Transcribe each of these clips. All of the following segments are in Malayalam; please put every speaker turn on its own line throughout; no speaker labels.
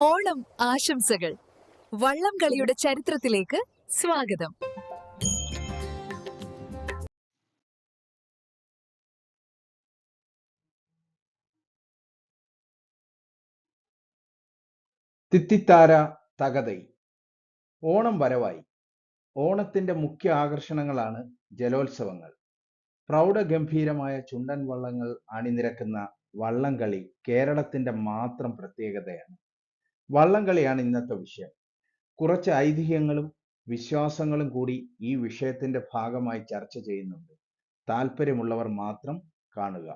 ഓണം ആശംസകൾ. വള്ളംകളിയുടെ ചരിത്രത്തിലേക്ക് സ്വാഗതം.
തിത്തിത്താര തകതൈ. ഓണം വരവായി. ഓണത്തിന്റെ മുഖ്യ ആകർഷണങ്ങളാണ് ജലോത്സവങ്ങൾ. പ്രൗഢഗംഭീരമായ ചുണ്ടൻ വള്ളങ്ങൾ അണിനിരക്കുന്ന വള്ളംകളി കേരളത്തിന്റെ മാത്രം പ്രത്യേകതയാണ്. വള്ളംകളിയാണ് ഇന്നത്തെ വിഷയം. കുറച്ച് ഐതിഹ്യങ്ങളും വിശ്വാസങ്ങളും കൂടി ഈ വിഷയത്തിന്റെ ഭാഗമായി ചർച്ച ചെയ്യുന്നുണ്ട്. താല്പര്യമുള്ളവർ മാത്രം കാണുക.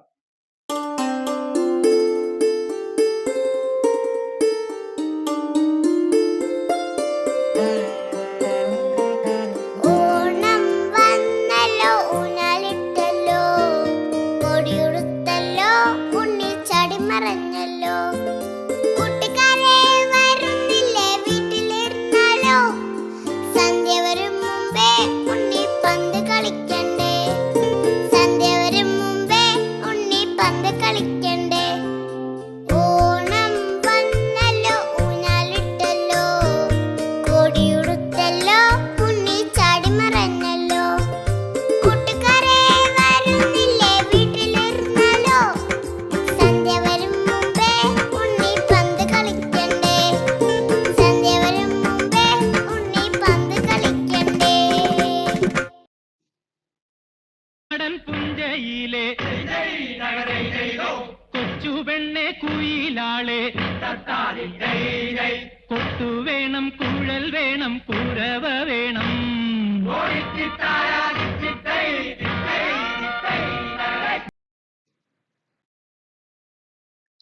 കൊച്ചുപെണ്ണെ കുയിലാളെ കൊട്ടു വേണം, കുഴൽ വേണം, കുരവ വേണം.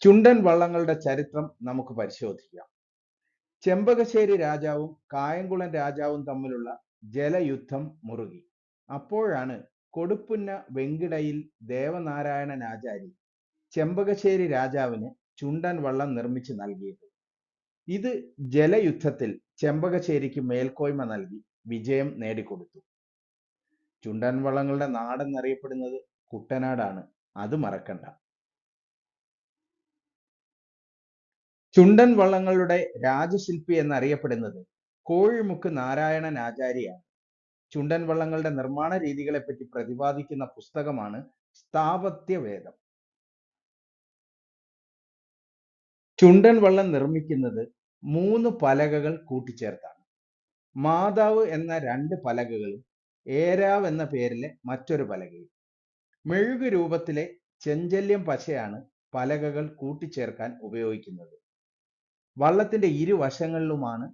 ചുണ്ടൻ വള്ളങ്ങളുടെ ചരിത്രം നമുക്ക് പരിശോധിക്കാം. ചെമ്പകശ്ശേരി രാജാവും കായംകുളം രാജാവും തമ്മിലുള്ള ജലയുദ്ധം മുറുകി. അപ്പോഴാണ് കൊടുപ്പുന്ന വെങ്കിടയിൽ ദേവനാരായണൻ ആചാരി ചെമ്പകശ്ശേരി രാജാവിന് ചുണ്ടൻ വള്ളം നിർമ്മിച്ചു നൽകിയത്. ഇത് ജലയുദ്ധത്തിൽ ചെമ്പകശ്ശേരിക്ക് മേൽക്കോയ്മ നൽകി വിജയം നേടിക്കൊടുത്തു. ചുണ്ടൻ വള്ളങ്ങളുടെ നാടെന്നറിയപ്പെടുന്നത് കുട്ടനാടാണ്, അത് മറക്കണ്ട. ചുണ്ടൻ വള്ളങ്ങളുടെ രാജശില്പി എന്നറിയപ്പെടുന്നത് കോഴിമുക്ക് നാരായണൻ ആചാരിയാണ്. ചുണ്ടൻ വള്ളങ്ങളുടെ നിർമ്മാണ രീതികളെപ്പറ്റി പ്രതിപാദിക്കുന്ന പുസ്തകമാണ് സ്ഥാപത്യവേദം. ചുണ്ടൻ വള്ളം നിർമ്മിക്കുന്നത് 3 പലകകൾ കൂട്ടിച്ചേർത്താണ്. മാതാവ് എന്ന 2 പലകകളും ഏരാവ് എന്ന പേരിലെ മറ്റൊരു പലകയും. മെഴുകു രൂപത്തിലെ ചെഞ്ചല്യം പശയാണ് പലകകൾ കൂട്ടിച്ചേർക്കാൻ ഉപയോഗിക്കുന്നത്. വള്ളത്തിന്റെ ഇരുവശങ്ങളിലുമാണ്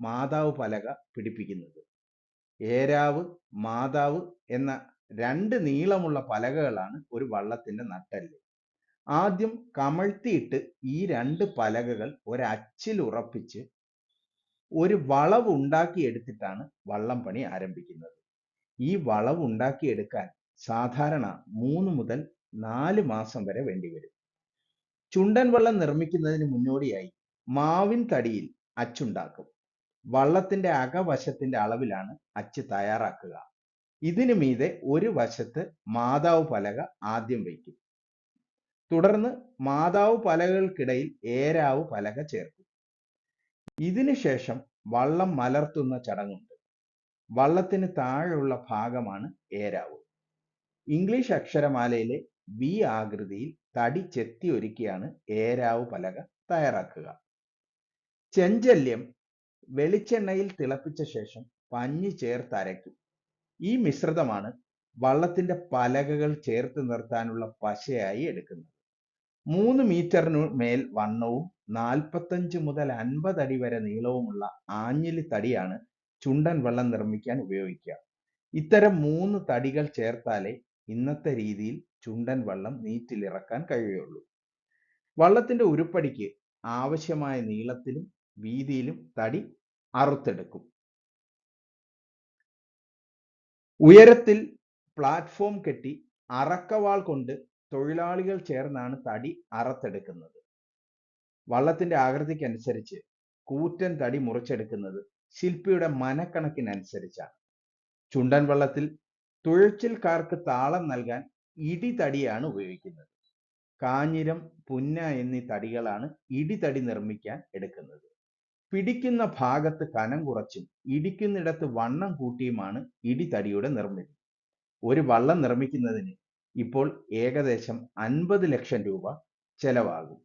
മാതാവ് പലക പിടിപ്പിക്കുന്നത്. ഏരാവ്, മാതാവ് എന്ന 2 നീളമുള്ള പലകകളാണ് ഒരു വള്ളത്തിന്റെ നട്ടെല്ല്. ആദ്യം കമഴ്ത്തിയിട്ട് ഈ 2 പലകകൾ ഒരച്ചിൽ ഉറപ്പിച്ച് ഒരു വളവ് ഉണ്ടാക്കിയെടുത്തിട്ടാണ് വള്ളം പണി ആരംഭിക്കുന്നത്. ഈ വളവ് ഉണ്ടാക്കിയെടുക്കാൻ സാധാരണ 3 മുതൽ 4 മാസം വരെ വേണ്ടിവരും. ചുണ്ടൻ വള്ളം നിർമ്മിക്കുന്നതിന് മുന്നോടിയായി മാവിൻ തടിയിൽ അച്ചുണ്ടാക്കും. വള്ളത്തിന്റെ അകവശത്തിന്റെ അളവിലാണ് അച്ച് തയ്യാറാക്കുക. ഇതിനു മീതെ ഒരു വശത്ത് മാതാവ് പലക ആദ്യം വയ്ക്കും. തുടർന്ന് മാതാവ് പലകകൾക്കിടയിൽ ഏരാവ് പലക ചേർക്കും. ഇതിനു ശേഷം വള്ളം മലർത്തുന്ന ചടങ്ങുണ്ട്. വള്ളത്തിന് താഴെയുള്ള ഭാഗമാണ് ഏരാവ്. ഇംഗ്ലീഷ് അക്ഷരമാലയിലെ വി ആകൃതിയിൽ തടി ചെത്തി ഒരുക്കിയാണ് ഏരാവ് പലക തയ്യാറാക്കുക. ചെഞ്ചല്യം വെളിച്ചെണ്ണയിൽ തിളപ്പിച്ച ശേഷം പഞ്ഞി ചേർത്തരയ്ക്കും. ഈ മിശ്രിതമാണ് വള്ളത്തിന്റെ പലകകൾ ചേർത്ത് നിർത്താനുള്ള പശയായി എടുക്കുന്നത്. 3 മീറ്ററിനു മേൽ വണ്ണവും 45 മുതൽ 50 അടി വരെ നീളവുമുള്ള ആഞ്ഞിലി തടിയാണ് ചുണ്ടൻ വള്ളം നിർമ്മിക്കാൻ ഉപയോഗിക്കുക. ഇത്തരം 3 തടികൾ ചേർത്താലേ ഇന്നത്തെ രീതിയിൽ ചുണ്ടൻ വള്ളം നീറ്റിലിറക്കാൻ കഴിയുള്ളൂ. വള്ളത്തിന്റെ ഉരുപ്പടിക്ക് ആവശ്യമായ നീളത്തിലും വീതിയിലും തടി അറുത്തെടുക്കും. ഉയരത്തിൽ പ്ലാറ്റ്ഫോം കെട്ടി അറക്കവാൾ കൊണ്ട് തൊഴിലാളികൾ ചേർന്നാണ് തടി അറുത്തെടുക്കുന്നത്. വള്ളത്തിന്റെ ആകൃതിക്കനുസരിച്ച് കൂറ്റൻ തടി മുറിച്ചെടുക്കുന്നത് ശില്പിയുടെ മനക്കണക്കിനനുസരിച്ചാണ്. ചുണ്ടൻ വള്ളത്തിൽ തുഴച്ചിൽക്കാർക്ക് താളം നൽകാൻ ഇടിതടിയാണ് ഉപയോഗിക്കുന്നത്. കാഞ്ഞിരം, പുന്ന എന്നീ തടികളാണ് ഇടിതടി നിർമ്മിക്കാൻ എടുക്കുന്നത്. പിടിക്കുന്ന ഭാഗത്ത് കനം കുറച്ചും ഇടിക്കുന്നിടത്ത് വണ്ണം കൂട്ടിയുമാണ് ഇടിതടിയുടെ നിർമ്മിതി. ഒരു വള്ളം നിർമ്മിക്കുന്നതിന് ഇപ്പോൾ ഏകദേശം 50 ലക്ഷം രൂപ ചെലവാകും.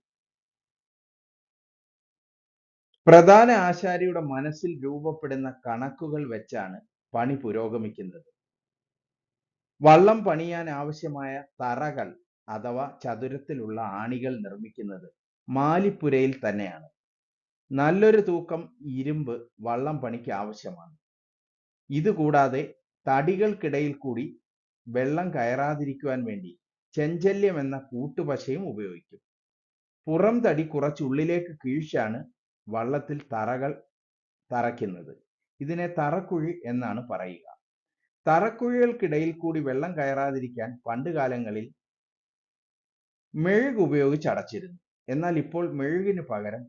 പ്രധാന ആശാരിയുടെ മനസ്സിൽ രൂപപ്പെടുന്ന കണക്കുകൾ വെച്ചാണ് പണി പുരോഗമിക്കുന്നത്. വള്ളം പണിയാൻ ആവശ്യമായ തറകൾ അഥവാ ചതുരത്തിലുള്ള ആണികൾ നിർമ്മിക്കുന്നത് മാലിപ്പുരയിൽ തന്നെയാണ്. നല്ലൊരു തൂക്കം ഇരുമ്പ് വള്ളം പണിക്ക് ആവശ്യമാണ്. ഇതുകൂടാതെ തടികൾക്കിടയിൽ കൂടി വെള്ളം കയറാതിരിക്കുവാൻ വേണ്ടി ചെഞ്ചല്യം എന്ന കൂട്ടുപശയും ഉപയോഗിക്കും. പുറം തടി കുറച്ചുള്ളിലേക്ക് കീഴ്ച്ചാണ് വള്ളത്തിൽ തറകൾ തറയ്ക്കുന്നത്. ഇതിനെ തറക്കുഴി എന്നാണ് പറയുക. തറക്കുഴികൾക്കിടയിൽ കൂടി വെള്ളം കയറാതിരിക്കാൻ പണ്ട് കാലങ്ങളിൽ മെഴുക് ഉപയോഗിച്ച് അടച്ചിരുന്നു. എന്നാൽ ഇപ്പോൾ മെഴുകിന് പകരം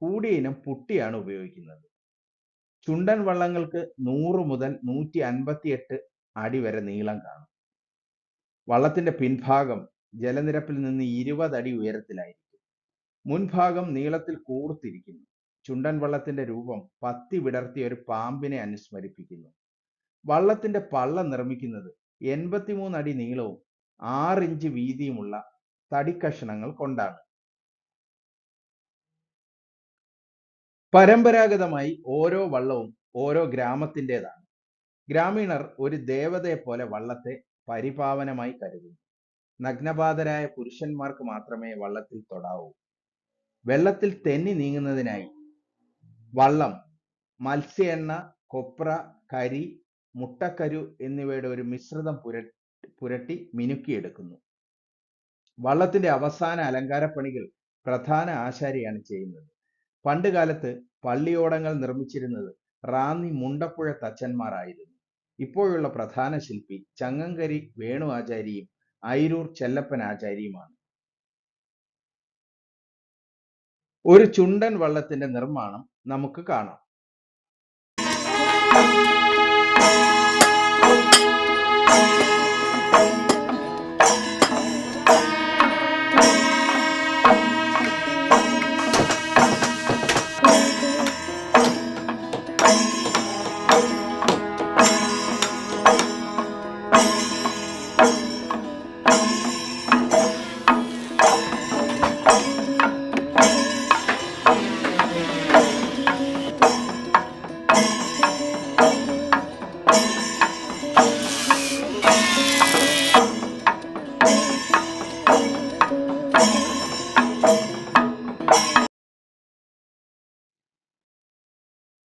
കൂടിയ ഇനം പുട്ടിയാണ് ഉപയോഗിക്കുന്നത്. ചുണ്ടൻ വള്ളങ്ങൾക്ക് 100 മുതൽ 158 അടി വരെ നീളം കാണും. വള്ളത്തിന്റെ പിൻഭാഗം ജലനിരപ്പിൽ നിന്ന് 20 അടി ഉയരത്തിലായിരിക്കും. മുൻഭാഗം നീളത്തിൽ കൂർത്തിരിക്കുന്നു. ചുണ്ടൻ വള്ളത്തിന്റെ രൂപം പത്തി വിടർത്തിയ ഒരു പാമ്പിനെ അനുസ്മരിപ്പിക്കുന്നു. വള്ളത്തിന്റെ പള്ള നിർമ്മിക്കുന്നത് 83 അടി നീളവും 6 ഇഞ്ച് വീതിയുമുള്ള തടിക്കഷണങ്ങൾ കൊണ്ടാണ്. പരമ്പരാഗതമായി ഓരോ വള്ളവും ഓരോ ഗ്രാമത്തിൻ്റെതാണ്. ഗ്രാമീണർ ഒരു ദേവതയെ പോലെ വള്ളത്തെ പരിപാവനമായി കരുതുന്നു. നഗ്നപാതരായ പുരുഷന്മാർക്ക് മാത്രമേ വള്ളത്തിൽ തൊടാവൂ. വെള്ളത്തിൽ തെന്നി നീങ്ങുന്നതിനായി വള്ളം മത്സ്യ എണ്ണ, കൊപ്ര, കരി, മുട്ടക്കരു എന്നിവയുടെ ഒരു മിശ്രിതം പുരട്ടി മിനുക്കിയെടുക്കുന്നു. വള്ളത്തിന്റെ അവസാന അലങ്കാരപ്പണികൾ പ്രധാന ആശാരിയാണ് ചെയ്യുന്നത്. പണ്ട് കാലത്ത് പള്ളിയോടങ്ങൾ നിർമ്മിച്ചിരുന്നത് റാന്നി മുണ്ടപ്പുഴ തച്ചന്മാരായിരുന്നു. ഇപ്പോഴുള്ള പ്രധാന ശില്പി ചങ്ങങ്കരി വേണു ആചാരിയും ഐരൂർ ചെല്ലപ്പൻ ആചാരിയുമാണ്. ഒരു ചുണ്ടൻ വള്ളത്തിന്റെ നിർമ്മാണം നമുക്ക് കാണാം.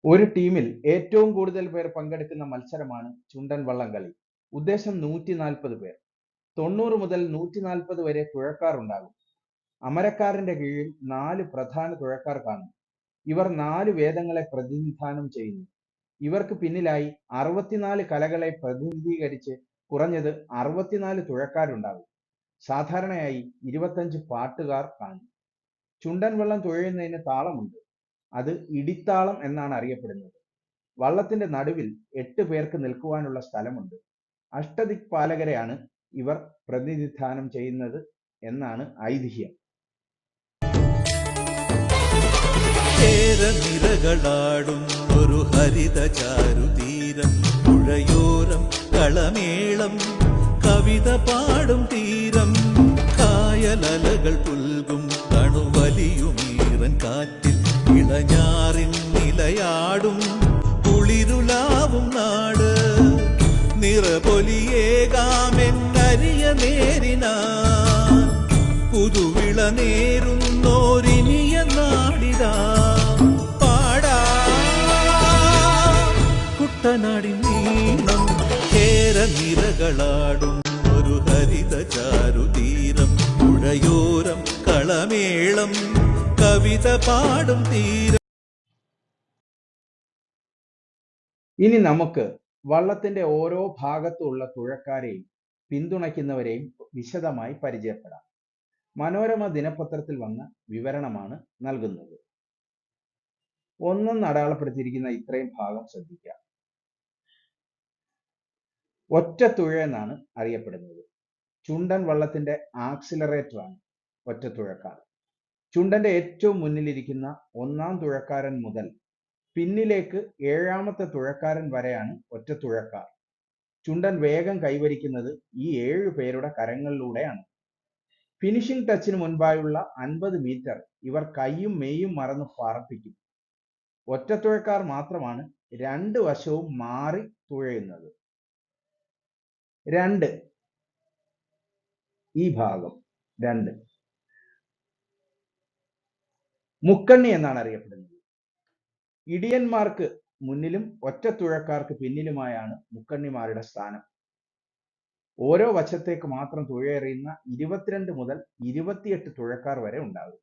ഒരു ടീമിൽ ഏറ്റവും കൂടുതൽ പേർ പങ്കെടുക്കുന്ന മത്സരമാണ് ചുണ്ടൻ വള്ളം കളി. ഉദ്ദേശം 140 പേർ. 90 മുതൽ 140 വരെ തുഴക്കാർ ഉണ്ടാകും. അമരക്കാരന്റെ കീഴിൽ 4 പ്രധാന തുഴക്കാർ കാണും. ഇവർ 4 വേദങ്ങളെ പ്രതിനിധാനം ചെയ്യുന്നു. ഇവർക്ക് പിന്നിലായി 64 കലകളെ പ്രതിനിധീകരിച്ച് കുറഞ്ഞത് 64 തുഴക്കാരുണ്ടാകും. സാധാരണയായി 25 പാട്ടുകാർ കാണും. ചുണ്ടൻ വള്ളം തുഴയുന്നതിന് താളമുണ്ട്. അത് ഇടിത്താളം എന്നാണ് അറിയപ്പെടുന്നത്. വള്ളത്തിന്റെ നടുവിൽ 8 പേർക്ക് നിൽക്കുവാനുള്ള സ്ഥലമുണ്ട്. അഷ്ടദിക്പാലകരെയാണ് ഇവർ പ്രതിനിധാനം ചെയ്യുന്നത് എന്നാണ് ഐതിഹ്യം.
നിരകളാടും ഒരു ഹരിത ചാരുതീരം, പുഴയോരം കളമേളം കവിത പാടും തീരം, കായലലകൾ പുൽകും തണുവലിയുമീറൻ കാറ്റിൽ ഇളഞ്ഞാറിൻ നിലയാടും കുളിരുലാവും നാട്, നിറപൊലിയേകാമെന്നരിയ നേരിനാ പുതുവിള നേരുന്നോരിനിയ നാടിതാ പാടാ കുട്ടനാടിൻ നീണം, കേരനിരകളാടും ഒരു ഹരിത ചാരുതീരം, പുഴയോരം കളമേളം കവിത പാടും തീരം.
ഇനി നമുക്ക് വള്ളത്തിന്റെ ഓരോ ഭാഗത്തുള്ള തുഴക്കാരെയും പിന്തുണയ്ക്കുന്നവരെയും വിശദമായി പരിചയപ്പെടാം. മനോരമ ദിനപത്രത്തിൽ വന്ന വിവരണമാണ് നൽകുന്നത്. ഒന്നെന്ന് അടയാളപ്പെടുത്തിയിരിക്കുന്ന ഇത്രയും ഭാഗം ശ്രദ്ധിക്കുക. ഒറ്റ തുഴ എന്നാണ് അറിയപ്പെടുന്നത്. ചുണ്ടൻ വള്ളത്തിന്റെ ആക്സിലറേറ്ററാണ് ഒറ്റ തുഴക്കാർ. ചുണ്ടന്റെ ഏറ്റവും മുന്നിലിരിക്കുന്ന ഒന്നാം തുഴക്കാരൻ മുതൽ പിന്നിലേക്ക് ഏഴാമത്തെ തുഴക്കാരൻ വരെയാണ് ഒറ്റ തുഴക്കാർ. ചുണ്ടൻ വേഗം കൈവരിക്കുന്നത് ഈ 7 പേരുടെ കരങ്ങളിലൂടെയാണ്. ഫിനിഷിംഗ് ടച്ചിന് മുൻപായുള്ള 50 മീറ്റർ ഇവർ കൈയും മെയ്യും മറന്ന് പറപ്പിക്കും. ഒറ്റത്തുഴക്കാർ മാത്രമാണ് 2 വശവും മാറി തുഴയുന്നത്. 2 ഈ ഭാഗം 2 മുക്കണ്ണി എന്നാണ് അറിയപ്പെടുന്നത്. ഇടിയന്മാർക്ക് മുന്നിലും ഒറ്റത്തുഴക്കാർക്ക് പിന്നിലുമായാണ് മുക്കണ്ണിമാരുടെ സ്ഥാനം. ഓരോ വശത്തേക്ക് മാത്രം തുഴയെറിയുന്ന 22 മുതൽ 28 തുഴക്കാർ വരെ ഉണ്ടാകും.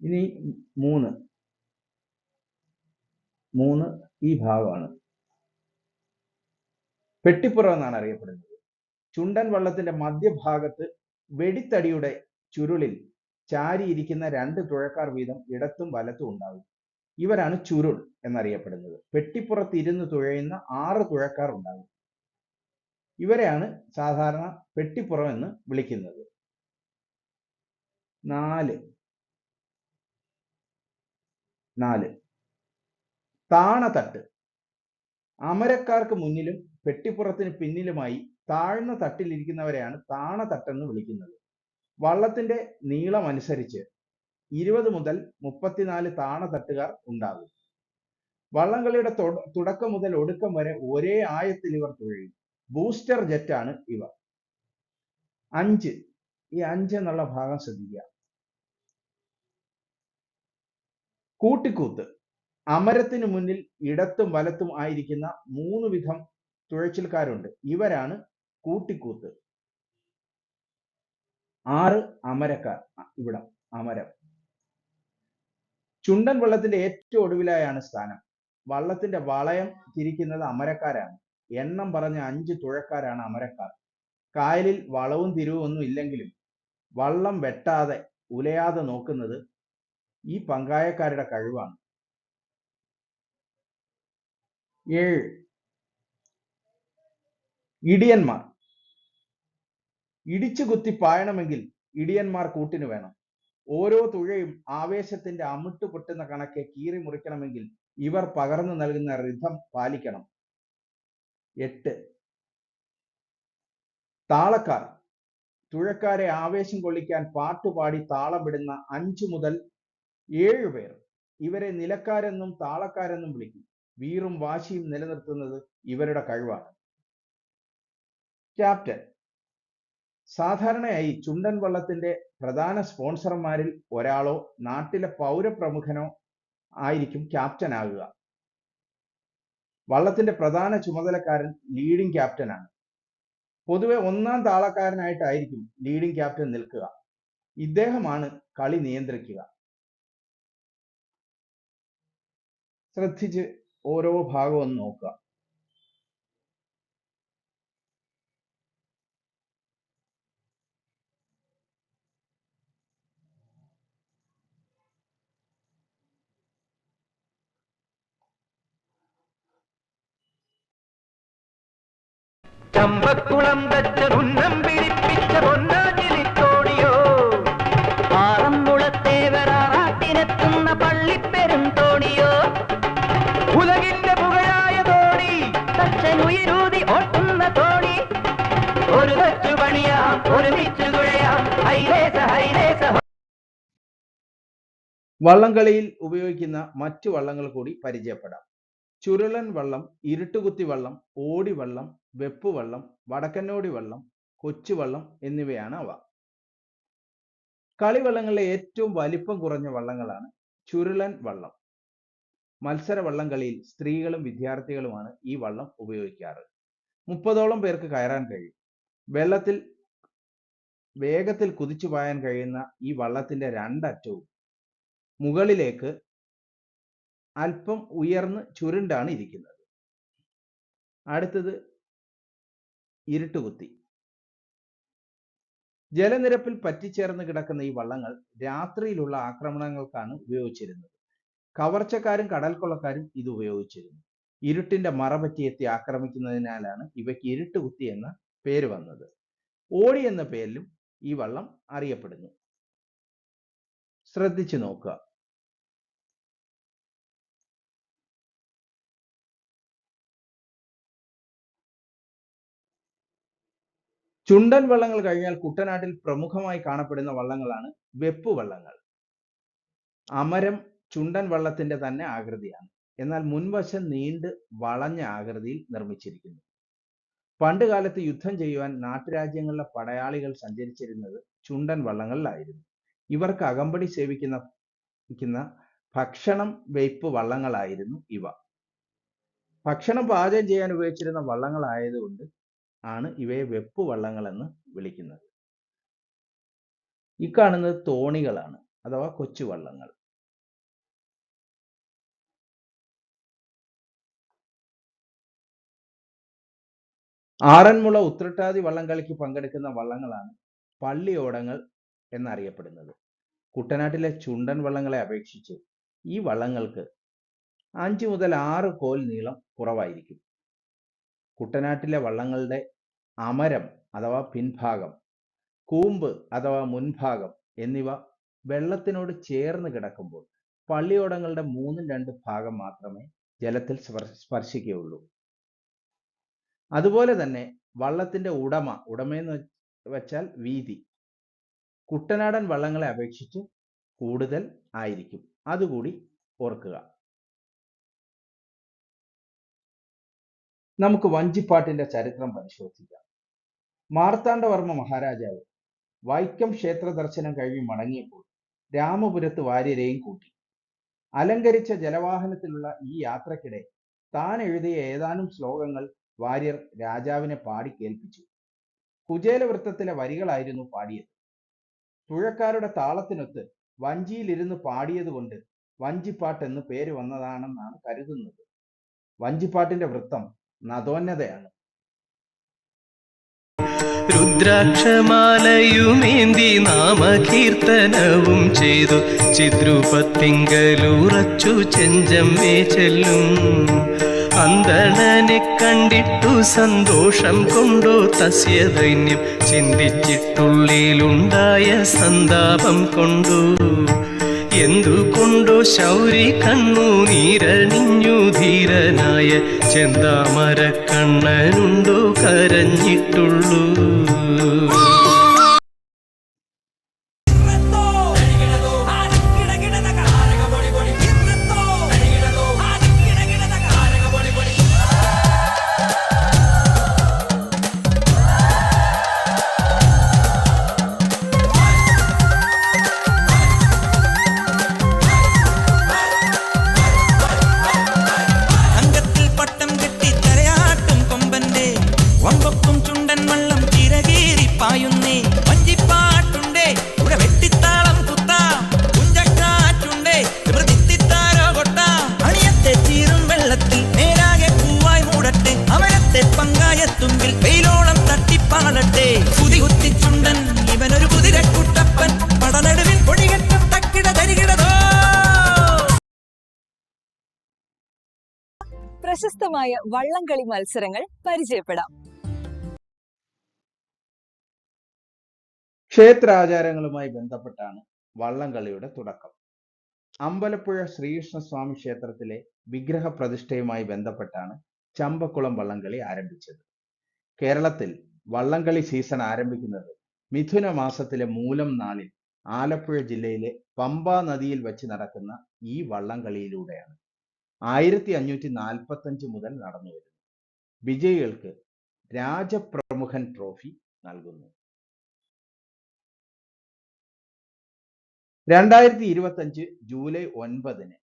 ഇനി 3 ഈ ഭാഗമാണ്. പെട്ടിപ്പുറം എന്നാണ് അറിയപ്പെടുന്നത്. ചുണ്ടൻ വള്ളത്തിന്റെ മധ്യഭാഗത്ത് വെടിത്തടിയുടെ ചുരുളിൽ ചാരിയിരിക്കുന്ന 2 തുഴക്കാർ വീതം ഇടത്തും വലത്തും ഉണ്ടാകും. ഇവരാണ് ചുരുൾ എന്നറിയപ്പെടുന്നത്. പെട്ടിപ്പുറത്ത് ഇരുന്ന് തുഴയുന്ന 6 തുഴക്കാർ ഉണ്ടാകും. ഇവരെയാണ് സാധാരണ പെട്ടിപ്പുറം എന്ന് വിളിക്കുന്നത്. 4 താണതട്ട്. അമരക്കാർക്ക് മുന്നിലും പെട്ടിപ്പുറത്തിന് പിന്നിലുമായി താഴ്ന്ന തട്ടിലിരിക്കുന്നവരെയാണ് താണതട്ടെന്ന് വിളിക്കുന്നത്. വള്ളത്തിന്റെ നീളം അനുസരിച്ച് 20 മുതൽ 34 താണതട്ടുകാർ ഉണ്ടാകും. വള്ളംകളിയുടെ തുടക്കം മുതൽ ഒടുക്കം വരെ ഒരേ ആയത്തിൽ ഇവർ തുഴയും. ബൂസ്റ്റർ ജെറ്റാണ് ഇവർ. 5 ഈ 5 എന്നുള്ള ഭാഗം ശ്രദ്ധിക്കുക. കൂട്ടിക്കൂത്ത്. അമരത്തിന് മുന്നിൽ ഇടത്തും വലത്തും ആയിരിക്കുന്ന 3 വിധം തുഴച്ചിൽക്കാരുണ്ട്. ഇവരാണ് കൂട്ടിക്കൂത്ത്. 6 അമരക്കാർ. ഇവിടം അമരം. ചുണ്ടൻ വള്ളത്തിന്റെ ഏറ്റവും ഒടുവിലായാണ് സ്ഥാനം. വള്ളത്തിന്റെ വളയം തിരിക്കുന്നത് അമരക്കാരാണ്. എണ്ണം പറഞ്ഞ 5 തുഴക്കാരാണ് അമരക്കാർ. കായലിൽ വളവും തിരിവും ഒന്നും ഇല്ലെങ്കിലും വള്ളം വെട്ടാതെ ഉലയാതെ നോക്കുന്നത് ഈ പങ്കായക്കാരുടെ കഴിവാണ്. 7 ഇടിയന്മാർ. ഇടിച്ചു കുത്തി പായണമെങ്കിൽ ഇടിയന്മാർ കൂട്ടിന് വേണം. ഓരോ തുഴയും ആവേശത്തിന്റെ അമിട്ട് പൊട്ടുന്ന കണക്കെ കീറി മുറിക്കണമെങ്കിൽ ഇവർ പകർന്നു നൽകുന്ന റിഥം പാലിക്കണം. 8 താളക്കാർ. തുഴക്കാരെ ആവേശം കൊള്ളിക്കാൻ പാട്ടുപാടി താളമിടുന്ന 5 മുതൽ 7 പേർ. ഇവരെ നിലക്കാരെന്നും താളക്കാരെന്നും വിളിക്കും. വീറും വാശിയും നിലനിർത്തുന്നത് ഇവരുടെ കഴിവാണ്. ക്യാപ്റ്റൻ. സാധാരണയായി ചുണ്ടൻ വള്ളത്തിന്റെ പ്രധാന സ്പോൺസർമാരിൽ ഒരാളോ നാട്ടിലെ പൗരപ്രമുഖനോ ആയിരിക്കും ക്യാപ്റ്റൻ ആകുക. വള്ളത്തിന്റെ പ്രധാന ചുമതലക്കാരൻ ലീഡിംഗ് ക്യാപ്റ്റനാണ്. പൊതുവെ 1-ാം താളക്കാരനായിട്ടായിരിക്കും ലീഡിംഗ് ക്യാപ്റ്റൻ നിൽക്കുക. ഇദ്ദേഹമാണ് കളി നിയന്ത്രിക്കുക. ശ്രദ്ധിച്ച് ഓരോ ഭാഗവും നോക്കുക.
ചമ്പക്കുളം തച്ചനുന്നം പിടിപ്പിച്ച പൊന്നാറ്റിലിത്തോണിയോ, ആറന്മുളത്തേവരാട്ടിനെത്തുന്ന പള്ളിപ്പെരും തോണിയോ, ഉലകിന്റെ പുകഴായ തോണി തച്ചനുയരൂതി ഓട്ടുന്ന തോണി, ഒരു തച്ചു പണിയാം ഒരുമിച്ചു തുഴയാം ഹൈലേസ ഹൈലേസ.
വള്ളംകളിയിൽ ഉപയോഗിക്കുന്ന മറ്റു വള്ളങ്ങൾ കൂടി പരിചയപ്പെടാം. ചുരുളൻ വള്ളം, ഇരുട്ടുകുത്തി വള്ളം, ഓടിവള്ളം, വെപ്പുവള്ളം, വടക്കന്നോടി വള്ളം, കൊച്ചുവള്ളം എന്നിവയാണ് അവ. കളിവള്ളങ്ങളിലെ ഏറ്റവും വലിപ്പം കുറഞ്ഞ വള്ളങ്ങളാണ് ചുരുളൻ വള്ളം. മത്സര വള്ളംകളിയിൽ സ്ത്രീകളും വിദ്യാർത്ഥികളുമാണ് ഈ വള്ളം ഉപയോഗിക്കാറ്. 30ഓളം പേർക്ക് കയറാൻ കഴിയും. വെള്ളത്തിൽ വേഗത്തിൽ കുതിച്ചു പായാൻ കഴിയുന്ന ഈ വള്ളത്തിന്റെ 2 അറ്റവും മുകളിലേക്ക് അല്പം ഉയർന്ന് ചുരുണ്ടാണ് ഇരിക്കുന്നത്. അടുത്തത് ഇരുട്ടുകുത്തി. ജലനിരപ്പിൽ പറ്റിച്ചേർന്ന് കിടക്കുന്ന ഈ വള്ളങ്ങൾ രാത്രിയിലുള്ള ആക്രമണങ്ങൾക്കാണ് ഉപയോഗിച്ചിരുന്നത്. കവർച്ചക്കാരും കടൽക്കൊള്ളക്കാരും ഇത് ഉപയോഗിച്ചിരുന്നു. ഇരുട്ടിന്റെ മറ പറ്റിയെത്തി ആക്രമിക്കുന്നതിനാലാണ് ഇവയ്ക്ക് ഇരുട്ടുകുത്തി എന്ന പേര് വന്നത്. ഓടി എന്ന പേരിലും ഈ വള്ളം അറിയപ്പെടുന്നു. ശ്രദ്ധിച്ചു നോക്കുക. ചുണ്ടൻ വള്ളങ്ങൾ കഴിഞ്ഞാൽ കുട്ടനാട്ടിൽ പ്രമുഖമായി കാണപ്പെടുന്ന വള്ളങ്ങളാണ് വെപ്പ് വള്ളങ്ങൾ. അമരം ചുണ്ടൻ വള്ളത്തിന്റെ തന്നെ ആകൃതിയാണ്. എന്നാൽ മുൻവശം നീണ്ട് വളഞ്ഞ ആകൃതിയിൽ നിർമ്മിച്ചിരിക്കുന്നു. പണ്ട് കാലത്ത് യുദ്ധം ചെയ്യുവാൻ നാട്ടുരാജ്യങ്ങളിലെ പടയാളികൾ സഞ്ചരിച്ചിരുന്നത് ചുണ്ടൻ വള്ളങ്ങളിലായിരുന്നു. ഇവർക്ക് അകമ്പടി സേവിക്കുന്ന ഭക്ഷണം വെയ്പ്പ് വള്ളങ്ങളായിരുന്നു ഇവ. ഭക്ഷണം പാചകം ചെയ്യാൻ ഉപയോഗിച്ചിരുന്ന വള്ളങ്ങളായതുകൊണ്ട് ആണ് ഇവയെ വെപ്പ് വള്ളങ്ങൾ എന്ന് വിളിക്കുന്നത്. ഈ കാണുന്നത് തോണികളാണ്, അഥവാ കൊച്ചു വള്ളങ്ങൾ. ആറന്മുള ഉത്രട്ടാതി വള്ളംകളിക്ക് പങ്കെടുക്കുന്ന വള്ളങ്ങളാണ് പള്ളിയോടങ്ങൾ എന്നറിയപ്പെടുന്നത്. കുട്ടനാട്ടിലെ ചുണ്ടൻ വള്ളങ്ങളെ അപേക്ഷിച്ച് ഈ വള്ളങ്ങൾക്ക് 5 മുതൽ 6 കോൽ നീളം കുറവായിരിക്കും. കുട്ടനാട്ടിലെ വള്ളങ്ങളുടെ അമരം അഥവാ പിൻഭാഗം, കൂമ്പ് അഥവാ മുൻഭാഗം എന്നിവ വെള്ളത്തിനോട് ചേർന്ന് കിടക്കുമ്പോൾ പള്ളിയോടങ്ങളുടെ 1/2 ഭാഗം മാത്രമേ ജലത്തിൽ സ്പർശിക്കുകയുള്ളൂ. അതുപോലെ തന്നെ വള്ളത്തിന്റെ ഉടമയെന്ന് വെച്ചാൽ വീതി കുട്ടനാടൻ വള്ളങ്ങളെ അപേക്ഷിച്ച് കൂടുതൽ ആയിരിക്കും. അതുകൂടി ഓർക്കുക. നമുക്ക് വഞ്ചിപ്പാട്ടിന്റെ ചരിത്രം പരിശോധിക്കാം. മാർത്താണ്ഡവർമ്മ മഹാരാജാവ് വൈക്കം ക്ഷേത്ര ദർശനം കഴിഞ്ഞ് മടങ്ങിയപ്പോൾ രാമപുരത്ത് വാര്യരെയും കൂട്ടി. അലങ്കരിച്ച ജലവാഹനത്തിലുള്ള ഈ യാത്രക്കിടെ താൻ എഴുതിയ ഏതാനും ശ്ലോകങ്ങൾ വാര്യർ രാജാവിനെ പാടി കേൾപ്പിച്ചു. കുചേലവൃത്തത്തിലെ വരികളായിരുന്നു പാടിയത്. തുഴക്കാരുടെ താളത്തിനൊത്ത് വഞ്ചിയിലിരുന്ന് പാടിയതുകൊണ്ട് വഞ്ചിപ്പാട്ട് എന്ന് പേര് വന്നതാണെന്നാണ് കരുതുന്നത്. വഞ്ചിപ്പാട്ടിന്റെ വൃത്തം നദോന്നതയാണ്.
രുദ്രാക്ഷമാലയുമേന്തി നാമകീർത്തനവും ചെയ്തു ചിദ്രൂപത്തിങ്കലുറച്ചു ചെഞ്ചമ്മേ ചെല്ലും. അന്തണനെ കണ്ടിട്ടു സന്തോഷം കൊണ്ടോ തസ്യ ദൈന്യം ചിന്തിച്ചിട്ടുള്ളിലുണ്ടായ സന്താപം കൊണ്ടു. എന്തുകൊണ്ടോ ശൗരി കണ്ണു നീരണിഞ്ഞു ധീരനായ ചെന്താമര കണ്ണനുണ്ടോ കരഞ്ഞിട്ടുള്ളൂ.
പ്രശസ്തമായ വള്ളംകളി മത്സരങ്ങൾ പരിചയപ്പെടാം.
ക്ഷേത്രാചാരങ്ങളുമായി ബന്ധപ്പെട്ടാണ് വള്ളംകളിയുടെ തുടക്കം. അമ്പലപ്പുഴ ശ്രീകൃഷ്ണസ്വാമി ക്ഷേത്രത്തിലെ വിഗ്രഹ പ്രതിഷ്ഠയുമായി ബന്ധപ്പെട്ടാണ് ചമ്പക്കുളം വള്ളംകളി ആരംഭിച്ചത്. കേരളത്തിൽ വള്ളംകളി സീസൺ ആരംഭിക്കുന്നത് മിഥുന മാസത്തിലെ മൂലം നാളിൽ ആലപ്പുഴ ജില്ലയിലെ പമ്പാ നദിയിൽ വെച്ച് നടക്കുന്ന ഈ വള്ളംകളിയിലൂടെയാണ്. 1545 മുതൽ നടന്നുവരുന്നു. വിജയികൾക്ക് രാജപ്രമുഖൻ ട്രോഫി നൽകുന്നു. 2025 ജൂലൈ 9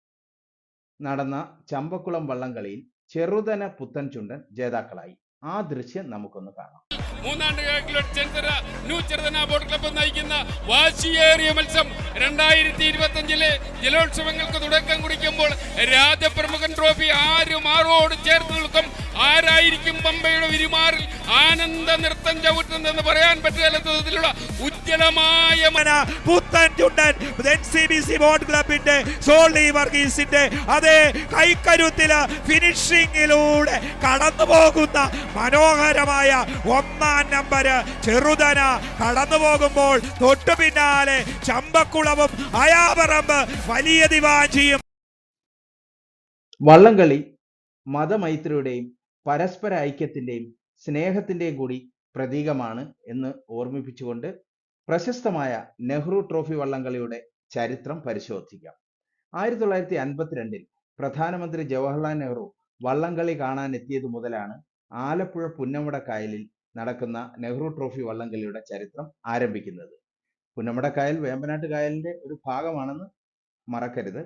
നടന്ന ചമ്പക്കുളം വള്ളംകളിയിൽ ചെറുതന പുത്തൻ ചുണ്ടൻ ജേതാക്കളായി. ആ ദൃശ്യം നമുക്കൊന്ന് കാണാം.
3 ചെറുതന ബോട്ട് ക്ലബ്ബ് നയിക്കുന്ന വാശിയേറിയ മത്സരം 2025 ജലോത്സവങ്ങൾക്ക് തുടക്കം കുറിക്കുമ്പോൾ രാജപ്രമുഖൻ ട്രോഫി ആരോട് ചേർത്ത് നിൽക്കും. ആരായിരിക്കും പമ്പയുടെ വിരുമാറിൽ ആനന്ദ നൃത്തം ചവിട്ടുന്നതെന്ന് പറയാൻ പറ്റുന്ന വിധത്തിലുള്ള ഉജ്ജ്വലമായ
പുത്തൻ ചുണ്ടൻ NCBC ബോട്ട് ക്ലബിന്റെ സോളി വർഗീസിന്റെ അതേ കൈക്കരുത്തില് ഫിനിഷിംഗിലൂടെ കടന്നു പോകുന്ന മനോഹരമായ 1-ാം നമ്പർ ചെറുതന കടന്നു പോകുമ്പോൾ തൊട്ടു പിന്നാലെ ചമ്പക്കുളവും അയാപറമ്പ് വലിയ ദിവാഞ്ചിയും.
വള്ളംകളി മതമൈത്രിയുടെയും പരസ്പര ഐക്യത്തിന്റെയും സ്നേഹത്തിന്റെയും കൂടി പ്രതീകമാണ് എന്ന് ഓർമ്മിപ്പിച്ചുകൊണ്ട് പ്രശസ്തമായ നെഹ്റു ട്രോഫി വള്ളംകളിയുടെ ചരിത്രം പരിശോധിക്കാം. 1952 പ്രധാനമന്ത്രി ജവഹർലാൽ നെഹ്റു വള്ളംകളി കാണാൻ എത്തിയത് മുതലാണ് ആലപ്പുഴ പുന്നമടക്കായലിൽ നടക്കുന്ന നെഹ്റു ട്രോഫി വള്ളംകളിയുടെ ചരിത്രം ആരംഭിക്കുന്നത്. പുന്നമടക്കായൽ വേമ്പനാട്ട് കായലിന്റെ ഒരു ഭാഗമാണെന്ന് മറക്കരുത്.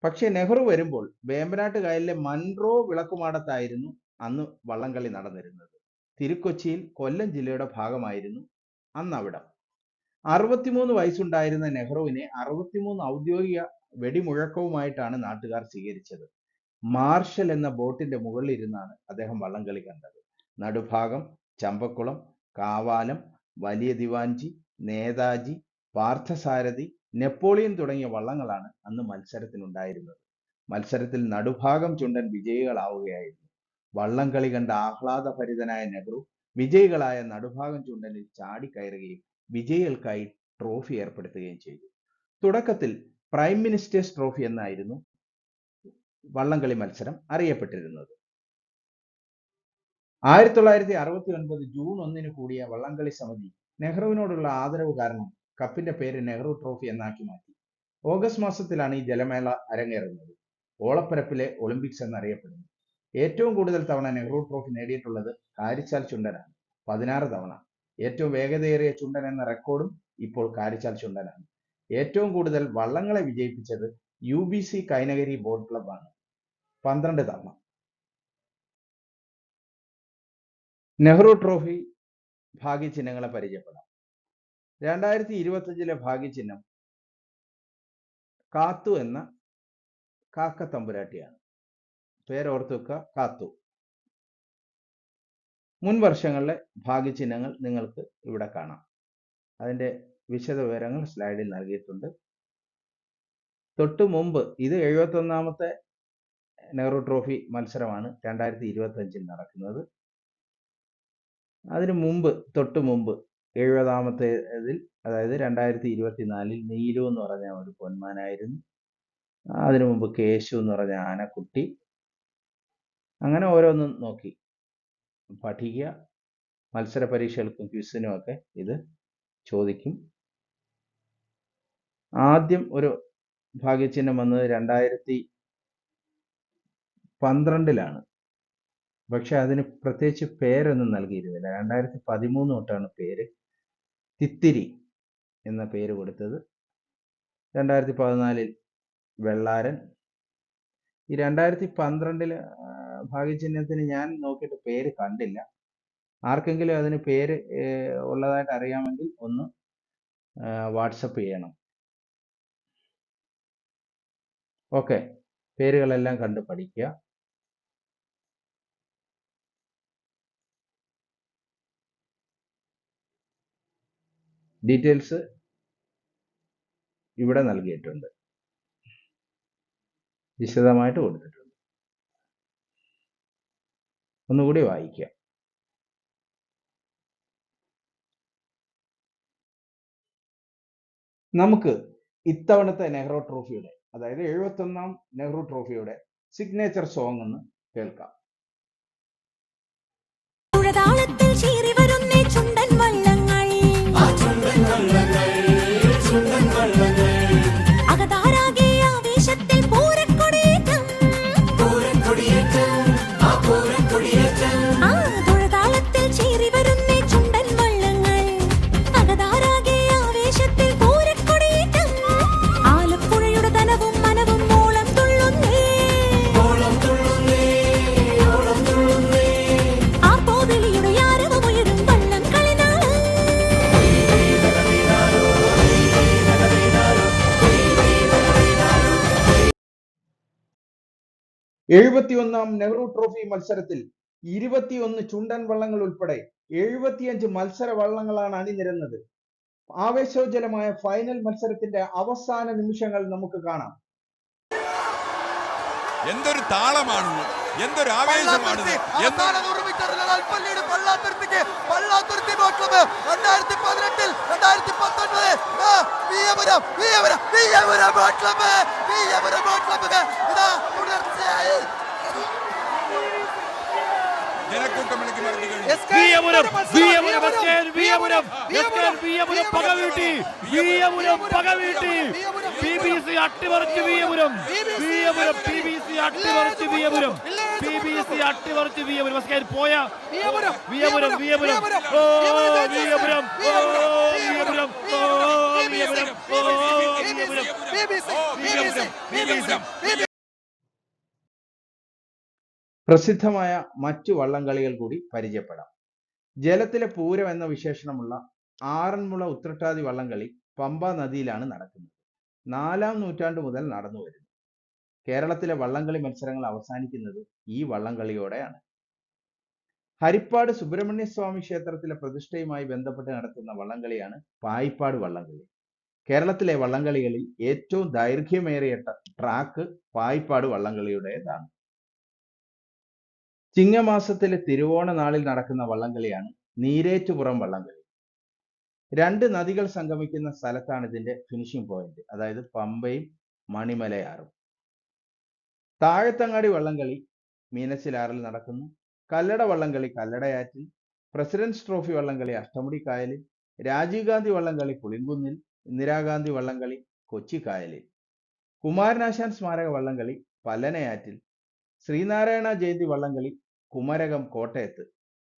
പക്ഷെ നെഹ്റു വരുമ്പോൾ വേമ്പനാട്ട് കായലിലെ മൺട്രോ വിളക്കുമാടത്തായിരുന്നു അന്ന് വള്ളംകളി നടന്നിരുന്നത്. തിരുക്കൊച്ചിയിൽ കൊല്ലം ജില്ലയുടെ ഭാഗമായിരുന്നു അന്ന് അവിടം. 63 വയസ്സുണ്ടായിരുന്ന നെഹ്റുവിനെ 63 ഔദ്യോഗിക വെടിമുഴക്കവുമായിട്ടാണ് നാട്ടുകാർ സ്വീകരിച്ചത്. മാർഷൽ എന്ന ബോട്ടിന്റെ മുകളിൽ ഇരുന്നാണ് അദ്ദേഹം വള്ളംകളി കണ്ടത്. നടുഭാഗം ചമ്പക്കുളം, കാവാലം, വലിയ ദിവാഞ്ചി, നേതാജി, പാർത്ഥസാരഥി, നെപ്പോളിയൻ തുടങ്ങിയ വള്ളങ്ങളാണ് അന്ന് മത്സരത്തിനുണ്ടായിരുന്നത്. മത്സരത്തിൽ നടുഭാഗം ചുണ്ടൻ വിജയികളാവുകയായിരുന്നു. വള്ളംകളി കണ്ട ആഹ്ലാദഭരിതനായ നെഹ്റു വിജയികളായ നടുഭാഗം ചുണ്ടനിൽ ചാടിക്കയറുകയും വിജയികൾക്കായി ട്രോഫി ഏർപ്പെടുത്തുകയും ചെയ്തു. തുടക്കത്തിൽ പ്രൈം മിനിസ്റ്റേഴ്സ് ട്രോഫി എന്നായിരുന്നു വള്ളംകളി മത്സരം അറിയപ്പെട്ടിരുന്നത്. 1969 ജൂൺ 1 കൂടിയ വള്ളംകളി സമിതി നെഹ്റുവിനോടുള്ള ആദരവ് കാരണം കപ്പിന്റെ പേര് നെഹ്റു ട്രോഫി എന്നാക്കി മാറ്റി. ഓഗസ്റ്റ് മാസത്തിലാണ് ഈ ജലമേള അരങ്ങേറുന്നത്. ഓളപ്പരപ്പിലെ ഒളിമ്പിക്സ് എന്നറിയപ്പെടുന്നു. ഏറ്റവും കൂടുതൽ തവണ നെഹ്റു ട്രോഫി നേടിയിട്ടുള്ളത് കാരിച്ചാൽ ചുണ്ടനാണ്, 16 തവണ. ഏറ്റവും വേഗതയേറിയ ചുണ്ടൻ എന്ന റെക്കോർഡും ഇപ്പോൾ കാരിച്ചാൽ ചുണ്ടനാണ്. ഏറ്റവും കൂടുതൽ വള്ളങ്ങളെ വിജയിപ്പിച്ചത് UBC കൈനകരി ബോട്ട് ക്ലബാണ്, 12 തവണ. നെഹ്റു ട്രോഫി ഭാഗ്യചിഹ്നങ്ങളെ പരിചയപ്പെടാം. 2025 ഭാഗ്യചിഹ്നം കാത്തു എന്ന കാക്ക തമ്പുരാട്ടിയാണ്. പേരോർത്ത് വെക്കുക, കാത്തു. മുൻ വർഷങ്ങളിലെ ഭാഗ്യചിഹ്നങ്ങൾ നിങ്ങൾക്ക് ഇവിടെ കാണാം. അതിൻ്റെ വിശദ വിവരങ്ങൾ സ്ലൈഡിൽ നൽകിയിട്ടുണ്ട്. തൊട്ടു മുമ്പ് ഇത് 71ാമത്തെ നെഹ്റു ട്രോഫി മത്സരമാണ് 2025 നടക്കുന്നത്. അതിനു മുമ്പ് തൊട്ടു മുമ്പ് 70ാമത്തേതിൽ, അതായത് 2024 നീലു എന്ന് പറഞ്ഞ ഒരു പൊന്മാനായിരുന്നു. അതിനു മുമ്പ് കേശു എന്ന് പറഞ്ഞ ആനക്കുട്ടി. അങ്ങനെ ഓരോന്നും നോക്കി പഠിക്കുക. മത്സര പരീക്ഷകൾക്കും ക്വിസിനും ഒക്കെ ഇത് ചോദിക്കും. ആദ്യം ഒരു ഭാഗ്യചിഹ്നം വന്നത് 2012 പക്ഷെ അതിന് പ്രത്യേകിച്ച് പേരൊന്നും നൽകിയിരുന്നില്ല. 2013 തൊട്ടാണ് പേര് തിത്തിരി എന്ന പേര് കൊടുത്തത്. 2014 വെള്ളാരൻ. ഈ 2012 ഭാഗ്യചിഹ്നത്തിന് ഞാൻ നോക്കിയിട്ട് പേര് കണ്ടില്ല. ആർക്കെങ്കിലും അതിന് പേര് ഉള്ളതായിട്ട് അറിയാമെങ്കിൽ ഒന്ന് വാട്സപ്പ് ചെയ്യണം. ഓക്കെ, പേരുകളെല്ലാം കണ്ട് പഠിക്കുക. ഡീറ്റെയിൽസ് ഇവിടെ നൽകിയിട്ടുണ്ട്, വിശദമായിട്ട് കൊടുത്തിട്ടുണ്ട്. ഒന്നുകൂടി വായിക്കുക. നമുക്ക് ഇത്തവണത്തെ നെഹ്റു ട്രോഫിയുടെ, അതായത് 71ാം നെഹ്റു ട്രോഫിയുടെ സിഗ്നേച്ചർ സോങ് ഒന്ന് കേൾക്കാം.
ആ പോതലിയുടെ യാരവമുയരും
71ാം നെഹ്റു ട്രോഫി മത്സരത്തിൽ 21 ചുണ്ടൻ വള്ളങ്ങൾ ഉൾപ്പെടെ 75 മത്സര വള്ളങ്ങളാണ് അണിനിരന്നത്. ആവേശോജ്വലമായ ഫൈനൽ മത്സരത്തിന്റെ അവസാന നിമിഷങ്ങൾ നമുക്ക് കാണാം.
എന്തൊരു താളമാണ്, എന്തൊരു ആവേശമാണ്. ജനക്കൂട്ടം വിളിക്ക് മറിഞ്ഞു
BBC അട്ടിമറിച്ച് Veeyapuram BBC അട്ടിമറിച്ച് Veeyapuram BBC അട്ടിമറിച്ച് Veeyapuram പോയ വിയപുരം വിയപുരം ഓ വിയപുരം ഓ വിയപുരം ഓ വിയപുരം ഓ വിയപുരം.
പ്രസിദ്ധമായ മറ്റു വള്ളംകളികൾ കൂടി പരിചയപ്പെടാം. ജലത്തിലെ പൂരം എന്ന വിശേഷണമുള്ള ആറന്മുള ഉത്രട്ടാതി വള്ളംകളി പമ്പ നദിയിലാണ് നടക്കുന്നത്. 4ാം നൂറ്റാണ്ട് മുതൽ നടന്നു വരുന്നു. കേരളത്തിലെ വള്ളംകളി മത്സരങ്ങൾ അവസാനിക്കുന്നത് ഈ വള്ളംകളിയോടെയാണ്. ഹരിപ്പാട് സുബ്രഹ്മണ്യ സ്വാമി ക്ഷേത്രത്തിലെ പ്രതിഷ്ഠയുമായി ബന്ധപ്പെട്ട് നടത്തുന്ന വള്ളംകളിയാണ് പായിപ്പാട് വള്ളംകളി. കേരളത്തിലെ വള്ളംകളികളിൽ ഏറ്റവും ദൈർഘ്യമേറിയ ട്രാക്ക് പായിപ്പാട് വള്ളംകളിയുടേതാണ്. ചിങ്ങമാസത്തിലെ തിരുവോണ നാളിൽ നടക്കുന്ന വള്ളംകളിയാണ് നീരേറ്റുപുറം വള്ളംകളി. 2 നദികൾ സംഗമിക്കുന്ന സ്ഥലത്താണ് ഇതിന്റെ ഫിനിഷിംഗ് പോയിന്റ്, അതായത് പമ്പയും മണിമലയാറും. താഴത്തങ്ങാടി വള്ളംകളി മീനച്ചിലാറിൽ നടക്കുന്നു. കല്ലട വള്ളംകളി കല്ലടയാറ്റിൽ, പ്രസിഡന്റ്സ് ട്രോഫി വള്ളംകളി അഷ്ടമുടി കായലിൽ, രാജീവ് ഗാന്ധി വള്ളംകളി പുളിങ്കുന്നിൽ, ഇന്ദിരാഗാന്ധി വള്ളംകളി കൊച്ചി കായലിൽ, കുമാരനാശാൻ സ്മാരക വള്ളംകളി പല്ലനയാറ്റിൽ, ശ്രീനാരായണ ജയന്തി വള്ളംകളി കുമരകം കോട്ടയത്ത്.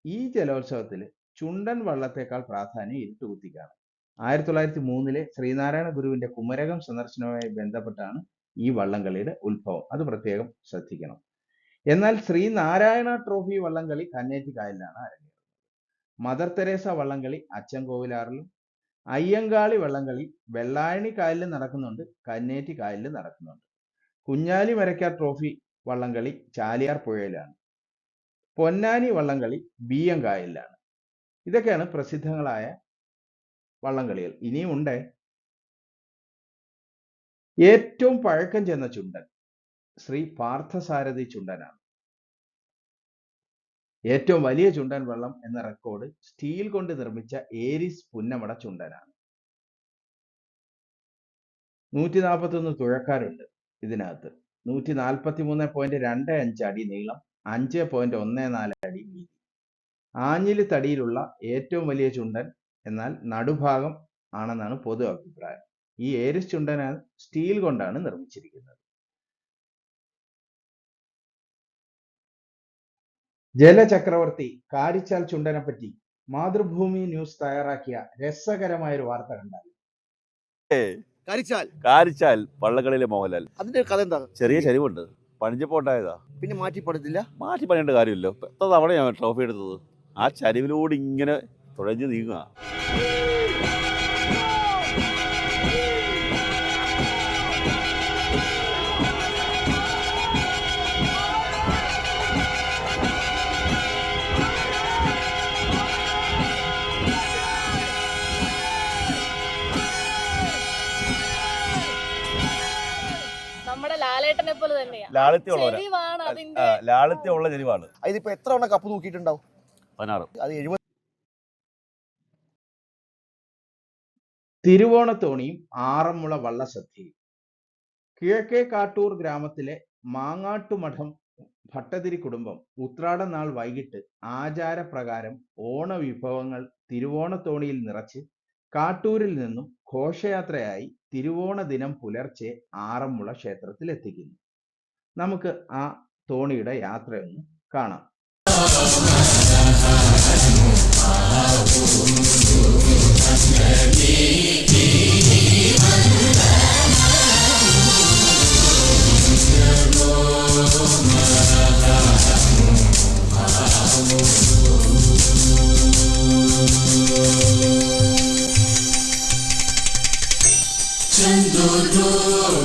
ഈ ജലോത്സവത്തിൽ ചുണ്ടൻ വള്ളത്തേക്കാൾ പ്രാധാന്യം ഇരുട്ടുകുത്തിക്കാണ്. 1903 ശ്രീനാരായണ ഗുരുവിന്റെ കുമരകം സന്ദർശനവുമായി ബന്ധപ്പെട്ടാണ് ഈ വള്ളംകളിയുടെ ഉത്ഭവം. അത് പ്രത്യേകം ശ്രദ്ധിക്കണം. എന്നാൽ ശ്രീനാരായണ ട്രോഫി വള്ളംകളി കന്നേറ്റി കായലിലാണ് അരങ്ങേറുന്നത്. മദർ തെരേസ വള്ളംകളി അച്ചൻകോവിലാറിലും, അയ്യങ്കാളി വള്ളംകളി വെള്ളായണി കായലിൽ നടക്കുന്നുണ്ട്, കന്നേറ്റി കായലിൽ നടക്കുന്നുണ്ട്. കുഞ്ഞാലി മരക്കാർ ട്രോഫി വള്ളംകളി ചാലിയാർ പുഴയിലാണ്. പൊന്നാനി വള്ളംകളി ബീയങ്കായലിലാണ്. ഇതൊക്കെയാണ് പ്രസിദ്ധങ്ങളായ വള്ളംകളികൾ. ഇനിയും ഉണ്ട്. ഏറ്റവും പഴക്കം ചെന്ന ചുണ്ടൻ ശ്രീ പാർത്ഥസാരഥി ചുണ്ടനാണ്. ഏറ്റവും വലിയ ചുണ്ടൻ വള്ളം എന്ന റെക്കോർഡ് സ്റ്റീൽ കൊണ്ട് നിർമ്മിച്ച ഏരിസ് പുന്നമട ചുണ്ടനാണ്. 141 തുഴക്കാരുണ്ട് ഇതിനകത്ത്. 143.25 അടി നീളം, 5.14 അടി വീതി. ആഞ്ഞിലി തടിയിലുള്ള ഏറ്റവും വലിയ ചുണ്ടൻ, എന്നാൽ നടുഭാഗം ആണെന്നാണ് പൊതു അഭിപ്രായം. ഈ ഏരിസ് ചുണ്ടൻ സ്റ്റീൽ കൊണ്ടാണ് നിർമ്മിച്ചിരിക്കുന്നത്. ജലചക്രവർത്തി കാരിച്ചാൽ ചുണ്ടനെ പറ്റി മാതൃഭൂമി ന്യൂസ് തയ്യാറാക്കിയ രസകരമായ ഒരു വാർത്ത കണ്ടാൽ.
കാരിച്ചാൽ വള്ളംകളിയിലെ മോഹൻലാൽ.
അതിന്റെ കഥ എന്താ?
ചെറിയ ചരിവുണ്ട്, പണിഞ്ഞപ്പോണ്ടായതാ.
പിന്നെ മാറ്റി പണിതില്ല?
മാറ്റി പണിയേണ്ട കാര്യമില്ല. എത്ര തവണയാണ് ട്രോഫി എടുത്തത്. ആ ചരിവിലൂടെ ഇങ്ങനെ തുഴഞ്ഞു നീങ്ങുക. ലാളിത്യമുള്ള ചെരിവാണ്.
ഇതിപ്പോ എത്ര തവണ കപ്പ് നോക്കിയിട്ടുണ്ടാവും?
16.
അത് 70.
തിരുവോണത്തോണിയും ആറന്മുള വള്ളസദ്യയും. കിഴക്കേ കാട്ടൂർ ഗ്രാമത്തിലെ മാങ്ങാട്ടുമഠം ഭട്ടതിരി കുടുംബം ഉത്രാടം നാൾ വൈകിട്ട് ആചാരപ്രകാരം ഓണവിഭവങ്ങൾ തിരുവോണത്തോണിയിൽ നിറച്ച് കാട്ടൂരിൽ നിന്നും ഘോഷയാത്രയായി തിരുവോണ ദിനം പുലർച്ചെ ആറന്മുള ക്ഷേത്രത്തിൽ എത്തിക്കുന്നു. നമുക്ക് ആ തോണിയുടെ യാത്രയൊന്ന് കാണാം.
ചന്ദോദോ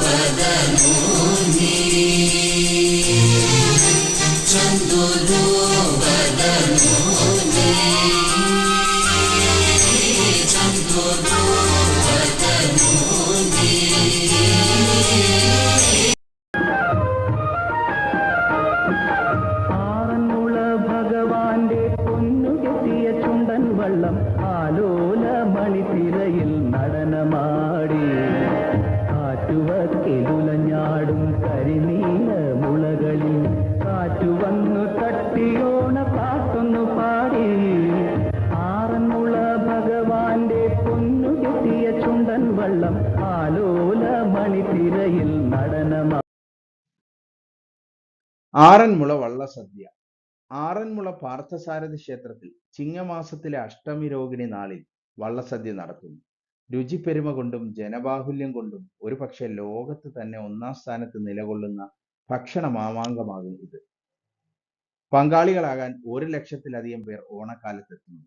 വദനോനി
ആറന്മുള ഭഗവാന്റെ പൊന്നുകെട്ടിയ ചുണ്ടൻ വള്ളം ആലോല മണിത്തിരയിൽ നടനമാടി കാറ്റുവക്കെലുലഞ്ഞാടും കരിനീല മുളകളിൽ കാറ്റുവന്നു തട്ടിയോണ പാട്ടൊന്നു പാടി ആറന്മുള ഭഗവാന്റെ പൊന്നുകെട്ടിയ ചുണ്ടൻ വള്ളം ആലോല മണിത്തിരയിൽ നടനമാടി.
ആറന്മുള വള്ളസദ്യ. ആറന്മുള പാർത്ഥസാരഥി ക്ഷേത്രത്തിൽ ചിങ്ങമാസത്തിലെ അഷ്ടമി രോഹിണി നാളിൽ വള്ളസദ്യ നടത്തുന്നു. രുചിപ്പെരുമ കൊണ്ടും ജനബാഹുല്യം കൊണ്ടും ഒരുപക്ഷെ ലോകത്ത് തന്നെ ഒന്നാം സ്ഥാനത്ത് നിലകൊള്ളുന്ന ഭക്ഷണ മാമാങ്കമാകും ഇത്. പങ്കാളികളാകാൻ 1,00,000-ലധികം പേർ ഓണക്കാലത്തെത്തുന്നു.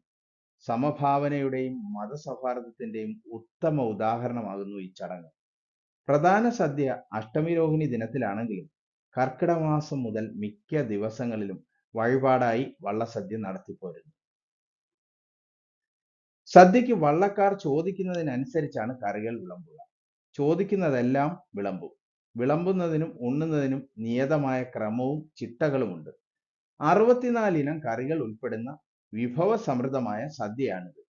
സമഭാവനയുടെയും മതസൗഹാർദ്ദത്തിന്റെയും ഉത്തമ ഉദാഹരണമാകുന്നു ഈ ചടങ്ങ്. പ്രധാന സദ്യ അഷ്ടമി രോഹിണി ദിനത്തിലാണെങ്കിലും കർക്കിടക മാസം മുതൽ മിക്ക ദിവസങ്ങളിലും വഴിപാടായി വള്ളസദ്യ നടത്തിപ്പോരുന്നു. സദ്യക്ക് വള്ളക്കാർ ചോദിക്കുന്നതിനനുസരിച്ചാണ് കറികൾ വിളമ്പുക. ചോദിക്കുന്നതെല്ലാം വിളമ്പും. വിളമ്പുന്നതിനും ഉണ്ണുന്നതിനും നിയതമായ ക്രമവും ചിട്ടകളുമുണ്ട്. 64 ഇനം കറികൾ ഉൾപ്പെടുന്ന വിഭവസമൃദ്ധമായ സദ്യയാണിത്.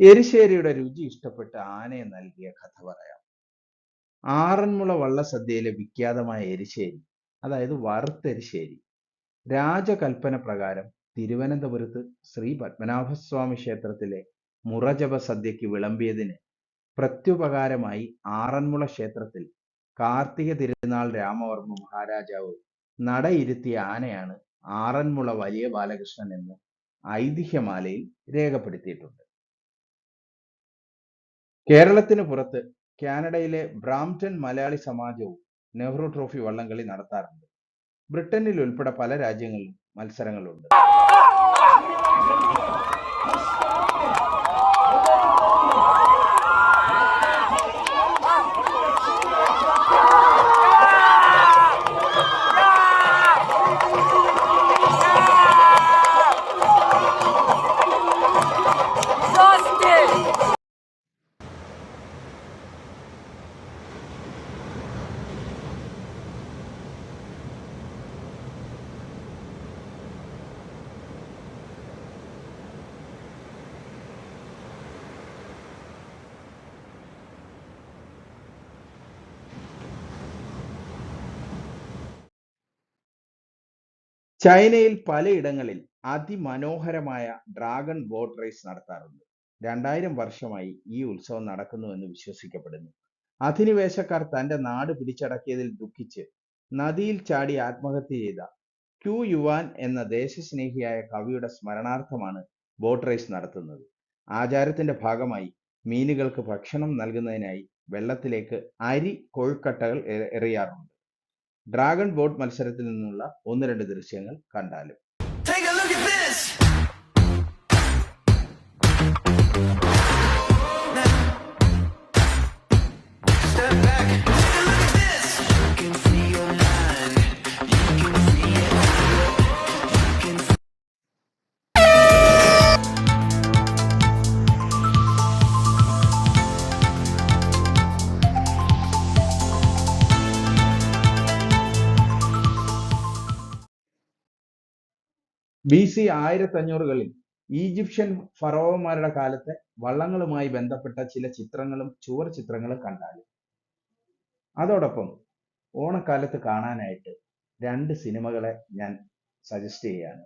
എരിശ്ശേരിയുടെ രുചി ഇഷ്ടപ്പെട്ട് ആനയെ നൽകിയ കഥ പറയാം. ആറന്മുള വള്ളസദ്യയിലെ വിഖ്യാതമായ എരിശ്ശേരി, അതായത് വറുത്തെരിശ്ശേരി, രാജകൽപ്പന പ്രകാരം തിരുവനന്തപുരത്ത് ശ്രീ പത്മനാഭസ്വാമി ക്ഷേത്രത്തിലെ മുറജപ സദ്യക്ക് വിളമ്പിയതിന് പ്രത്യുപകാരമായി ആറന്മുള ക്ഷേത്രത്തിൽ കാർത്തിക തിരുനാൾ രാമവർമ്മ മഹാരാജാവ് നടയിരുത്തിയ ആനയാണ് ആറന്മുള വലിയ ബാലകൃഷ്ണൻ എന്ന് ഐതിഹ്യമാലയിൽ രേഖപ്പെടുത്തിയിട്ടുണ്ട്. കേരളത്തിന് പുറത്ത് കാനഡയിലെ ബ്രാംപ്ടൺ മലയാളി സമാജവും നെഹ്റു ട്രോഫി വള്ളംകളി നടത്താറുണ്ട്. ബ്രിട്ടനിൽ ഉൾപ്പെടെ പല രാജ്യങ്ങളിലും മത്സരങ്ങളുണ്ട്. ചൈനയിൽ പലയിടങ്ങളിൽ അതിമനോഹരമായ ഡ്രാഗൺ ബോട്ട് റേസ് നടത്താറുണ്ട്. 2000 വർഷമായി ഈ ഉത്സവം നടക്കുന്നുവെന്ന് വിശ്വസിക്കപ്പെടുന്നു. അധിനിവേശക്കാർ തന്റെ നാട് പിടിച്ചടക്കിയതിൽ ദുഃഖിച്ച് നദിയിൽ ചാടി ആത്മഹത്യ ചെയ്ത ക്യു യുവാൻ എന്ന ദേശസ്നേഹിയായ കവിയുടെ സ്മരണാർത്ഥമാണ് ബോട്ട് റേസ് നടത്തുന്നത്. ആചാരത്തിന്റെ ഭാഗമായി മീനുകൾക്ക് ഭക്ഷണം നൽകുന്നതിനായി വെള്ളത്തിലേക്ക് അരി കൊഴുക്കട്ടകൾ എറിയാറുണ്ട്. ഡ്രാഗൺ ബോട്ട് മത്സരത്തിൽ നിന്നുള്ള 1-2 ദൃശ്യങ്ങൾ കണ്ടാലും. BC 1500-കളിൽ ഈജിപ്ഷ്യൻ ഫറോവമാരുടെ കാലത്തെ വള്ളങ്ങളുമായി ബന്ധപ്പെട്ട ചില ചിത്രങ്ങളും ചുവർ ചിത്രങ്ങളും കണ്ടാലും. അതോടൊപ്പം ഓണക്കാലത്ത് കാണാനായിട്ട് 2 സിനിമകളെ ഞാൻ സജസ്റ്റ് ചെയ്യുകയാണ്.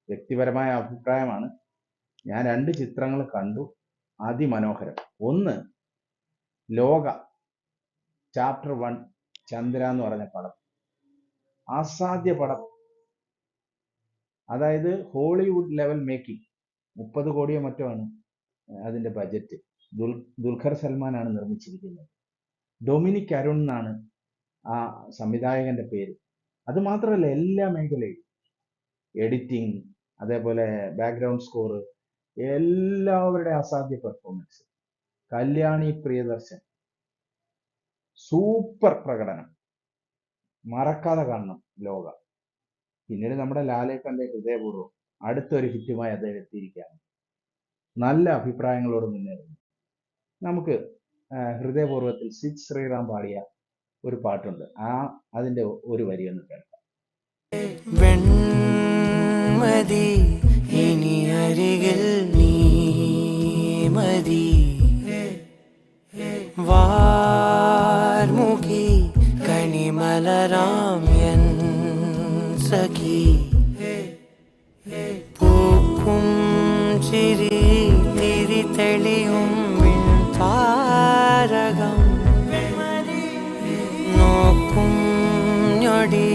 വ്യക്തിപരമായ അഭിപ്രായമാണ്. ഞാൻ 2 ചിത്രങ്ങൾ കണ്ടു, അതിമനോഹരം. ഒന്ന് ലോക, ചാപ്റ്റർ 1 ചന്ദ്ര എന്ന് പറഞ്ഞ പടം, അസാധ്യ പടം. അതായത് ഹോളിവുഡ് ലെവൽ മേക്കിംഗ്. 30 കോടിയോ മറ്റോ ആണ് അതിന്റെ ബജറ്റ്. ദുൽഖർ സൽമാനാണ് നിർമ്മിച്ചിരിക്കുന്നത്. ഡൊമിനിക് അരുൺ എന്നാണ് ആ സംവിധായകന്റെ പേര്. അത് മാത്രമല്ല, എല്ലാ മേഖലയും എഡിറ്റിംഗ്, അതേപോലെ ബാക്ക്ഗ്രൗണ്ട് സ്കോർ, എല്ലാവരുടെ അസാധ്യ പെർഫോമൻസ്. കല്യാണി പ്രിയദർശൻ സൂപ്പർ പ്രകടനം, മറക്കാതെ കാണണം ലോക. പിന്നീട് നമ്മുടെ ലാലേട്ടന്റെ ഹൃദയപൂർവ്വം അടുത്തൊരു ഹിറ്റുമായി അദ്ദേഹം എത്തിയിരിക്കുകയാണ്. നല്ല അഭിപ്രായങ്ങളോട് മുന്നേറുന്നു. നമുക്ക് ഹൃദയപൂർവ്വത്തിൽ സിദ് ശ്രീറാം പാടിയ ഒരു പാട്ടുണ്ട്, അതിന്റെ ഒരു വരി ഒന്ന് കേൾക്കാം.
വെൺമതി ഇനി അരികിൽ നീ മതി, വാർമുഖി കണിമലരാം എൻ സഖി, പൂക്കും ചിരി തിരി തെളിയും താരകം, നോക്കും ഞൊടി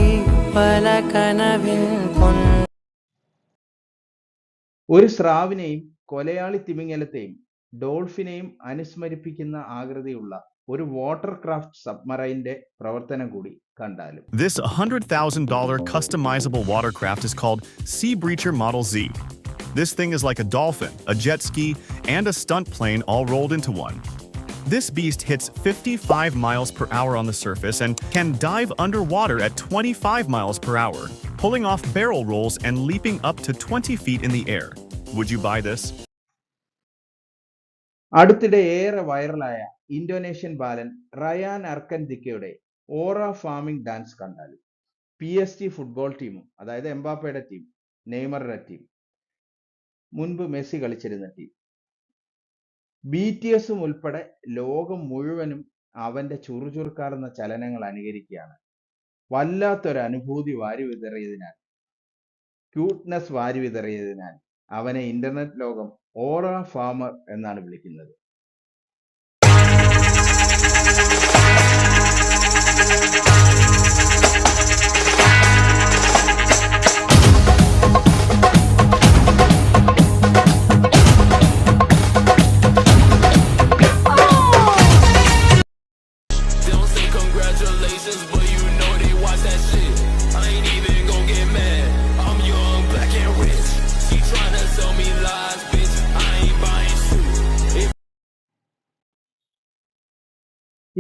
പല കനവിൻ പൊൻ.
ഒരു സ്രാവിനെയും കൊലയാളി തിമിംഗലത്തെയും ഡോൾഫിനെയും അനുസ്മരിപ്പിക്കുന്ന ആകൃതിയുള്ള ഒരു വാട്ടർ ക്രാഫ്റ്റ് സബ്മറൈന്റെ പ്രവർത്തനം കൂടി കണ്ടാലും.
This $100,000 customizable watercraft is called Sea Breacher Model Z. This thing is like a dolphin, a jet ski, and a stunt plane all rolled into one. This beast hits 55 miles per hour on the surface and can dive underwater at 25 miles per hour, pulling off barrel rolls and leaping up to 20 feet in the air. Would you buy this?
അടുത്തിടെ ഏറെ വൈറലായ ഇന്തോനേഷ്യൻ ബാലൻ റയാൻ അർക്കൻദിക്കയുടെ ഓറ ഫാമിംഗ് ഡാൻസ് കണ്ടാലും. PSG ഫുട്ബോൾ ടീമും, അതായത് എംബാപ്പയുടെ ടീം, നെയ്മറുടെ ടീം, മുൻപ് മെസ്സി കളിച്ചിരുന്ന ടീം, BTSും ഉൾപ്പെടെ ലോകം മുഴുവനും അവന്റെ ചുറുചുറുക്കാർന്ന ചലനങ്ങൾ അനുകരിക്കുകയാണ്. വല്ലാത്തൊരു അനുഭൂതി വാരിവിതറിയതിനാൽ, ക്യൂട്ട്നെസ് വാരിവിതറിയതിനാൽ അവനെ ഇന്റർനെറ്റ് ലോകം ഓറ ഫാമർ എന്നാണ് വിളിക്കുന്നത്.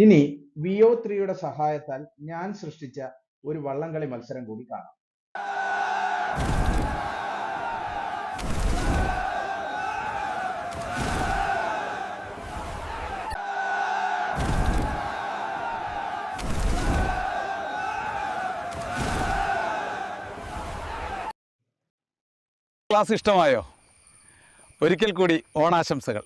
ഇനി VO3യുടെ സഹായത്താൽ ഞാൻ സൃഷ്ടിച്ച ഒരു വള്ളംകളി മത്സരം കൂടി കാണാം.
ക്ലാസ് ഇഷ്ടമായോ? ഒരിക്കൽ കൂടി ഓണാശംസകൾ.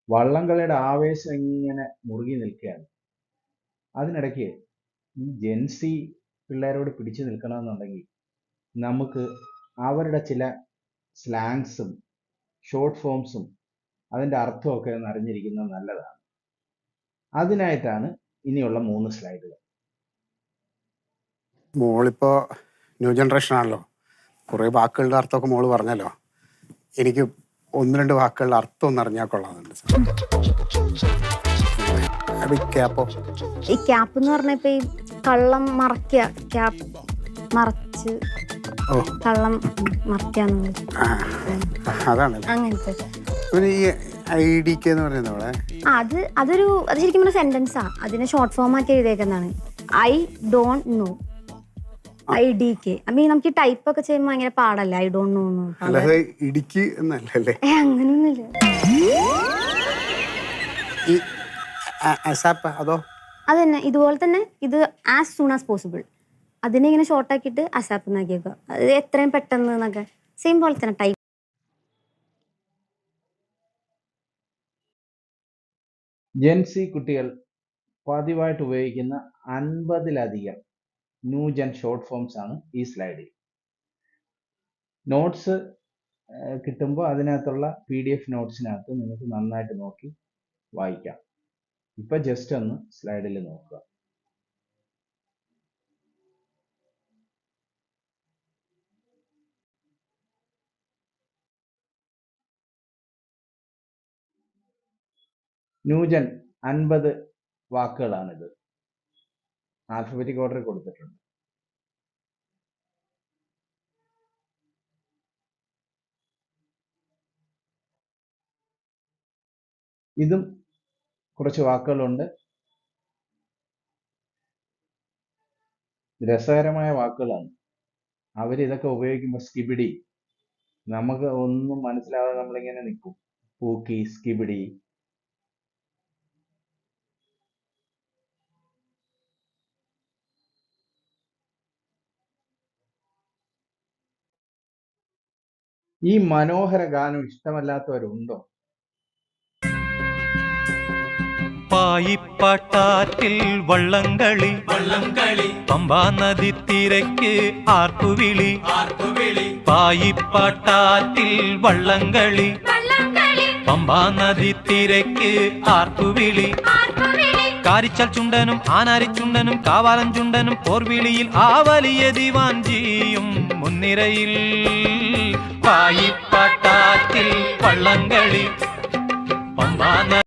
വള്ളംകളിയുടെ ആവേശം ഇങ്ങനെ മുറുകി നിൽക്കുകയാണ്. അതിനിടയ്ക്ക് ഈ ജെൻസി പിള്ളേരോട് പിടിച്ചു നിൽക്കണമെന്നുണ്ടെങ്കിൽ നമുക്ക് അവരുടെ ചില സ്ലാങ്സും ഷോർട്ട് ഫോംസും അതിൻ്റെ അർത്ഥമൊക്കെ ഒന്ന് അറിഞ്ഞിരിക്കുന്നത് നല്ലതാണ്. അതിനായിട്ടാണ് ഇനിയുള്ള 3 സ്ലൈഡുകൾ.
മോളിപ്പോ ന്യൂ ജനറേഷൻ ആണല്ലോ, കുറേ വാക്കുകളുടെ അർത്ഥമൊക്കെ മോള് പറഞ്ഞല്ലോ. എനിക്ക് 1-2 വാക്കുകളുടെ അർത്ഥം ഒന്ന് അറിഞ്ഞാൽ കൊള്ളാമെന്നുണ്ട്.
ഈ ക്യാപ്പ് എന്ന് പറഞ്ഞ ഇപ്പൊ ഈ കള്ളം മറയ്ക്കുക, ക്യാപ്പ് മറച്ച് കള്ളം മറയ്ക്കാന്ന്
അതാണ്
അങ്ങനത്തെ.
ഈ IDK എന്ന് പറയുന്നത്
അത് ശരിക്കും പറഞ്ഞ സെന്റൻസാ. അതിനെ ഷോർട്ട് ഫോം ആക്കി എഴുതിയേക്കുന്നതാണ്. I don't know, IDK. അപ്പൊ നമുക്ക് ഈ ടൈപ്പ് ഒക്കെ ചെയ്യുമ്പോൾ ഭയങ്കര പാടല്ലേ, I don't know.
അല്ലാതെ ഇടുക്കി എന്നല്ലേ?
അങ്ങനൊന്നുമില്ല.
ഈ അസാപ്പ് അതോ
അതന്നെ ഇതുപോലെ തന്നെ, ഇത് ആസ് സൂൺ ആസ് പോസിബിൾ, അതിനെ ഇങ്ങനെ ഷോർട്ട് ആക്കിയിട്ട് അസാപ്പ് എന്നാക്കിയേക്കുക. അത് എത്രയും പെട്ടെന്ന് എന്നൊക്കെ സെയിം പോലെ തന്നെ ടൈപ്പ്.
ജെൻസി കുട്ടികൾ പതിവായിട്ട് ഉപയോഗിക്കുന്ന 50-ലധികം ന്യൂജൻ ഷോർട്ട് ഫോംസ് ആണ് ഈ സ്ലൈഡിൽ. നോട്ട്സ് കിട്ടുമ്പോൾ അതിനകത്തുള്ള PDF നോട്ട്സിനകത്ത് നിങ്ങൾക്ക് നന്നായിട്ട് നോക്കി വായിക്കാം. ഇപ്പൊ ജസ്റ്റ് ഒന്ന് സ്ലൈഡിൽ നോക്കുക. ന്യൂജൻ 50 വാക്കുകളാണിത്. ആൽഫബറ്റിക് ഓർഡറിൽ കൊടുത്തിട്ടുണ്ട്. ഇതും കുറച്ച് വാക്കുകളുണ്ട്. രസകരമായ വാക്കുകളാണ്. അവരിതൊക്കെ ഉപയോഗിക്കുമ്പോൾ സ്കിബിഡി, നമുക്ക് ഒന്നും മനസ്സിലാവാതെ നമ്മളിങ്ങനെ നിൽക്കും. പൂക്കി, സ്കിബിഡി. ഈ മനോഹര ഗാനം ഇഷ്ടമല്ലാത്തവരുണ്ടോ?
പായിപ്പാട്ടാറ്റിൽ വള്ളംകളി പമ്പാ നദി തിരക്ക് ആർപ്പുവിളി പായിപ്പാട്ടാറ്റിൽ വള്ളംകളി പമ്പാ നദി തിരക്ക് ആർപ്പുവിളി കാരിച്ചാൽ ചുണ്ടനും ആനാരിച്ചുണ്ടനും കാവാലം ചുണ്ടനും പോർവിളിയിൽ ആ വലിയ ദിവാൻജിയും മുൻനിരയിൽ പായിപ്പാട്ടാറ്റിൽ വള്ളംകളി പമ്പാ